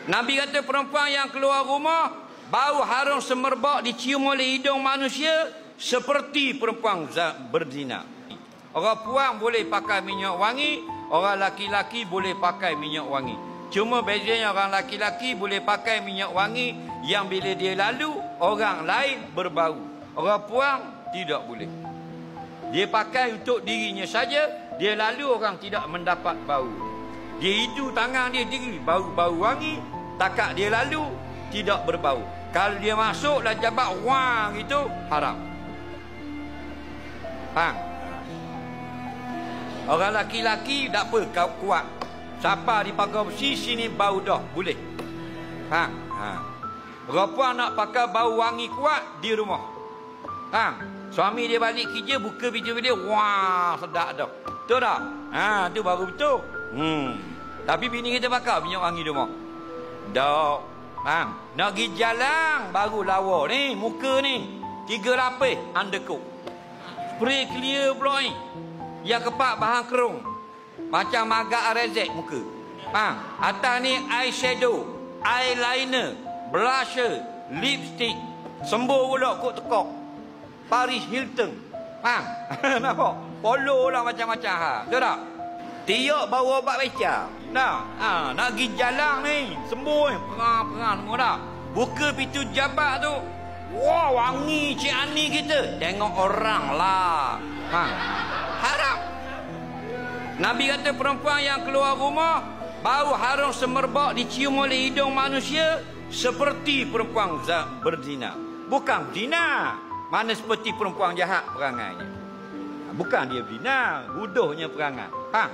Nabi kata perempuan yang keluar rumah, bau harum semerbak dicium oleh hidung manusia seperti perempuan berzina. Orang puang boleh pakai minyak wangi, orang laki-laki boleh pakai minyak wangi. Cuma bezanya orang laki-laki boleh pakai minyak wangi yang bila dia lalu, orang lain berbau. Orang puang tidak boleh. Dia pakai untuk dirinya saja, dia lalu orang tidak mendapat bau. Dia hidu tangan dia diri, bau-bau wangi, takat dia lalu, tidak berbau. Kalau dia masuk dan jabat wang itu, haram. Faham? Orang laki-laki tak apa, kau kuat. Siapa di pagar besi, sini bau dah, boleh. Faham? Orang puan nak pakai bau wangi kuat di rumah. Faham? Suami dia balik kerja, buka pintu dia, wah, sedap dah. Betul tak? Tu baru betul. Tapi bini kita pakai minyak wangi di rumah. Tak. Faham? Nak pergi jalan, baru lawa ni, muka ni. 3 lapis, undercoat. Spray clear pula ni. Yang kepak bahan kerung. Macam magak rezek muka. Faham? Atas ni eyeshadow, eyeliner, blusher, lipstick. Sembuh pula kot tekok. Paris Hilton. Faham? Nampak? Polo lah macam-macam. Betul tak? Tiap bawa obat becak. Dah. Nak pergi jalan ni. Sembuh ni. Perang-perang semua dah. Buka pintu jabat tu. Wah, wangi Cik Ani kita. Tengok orang lah. Haram. Nabi kata perempuan yang keluar rumah, bau harum semerbak dicium oleh hidung manusia seperti perempuan berzina. Bukan zina. Mana seperti perempuan jahat perangainya. Bukan dia berzina. Bodohnya perangai. Faham?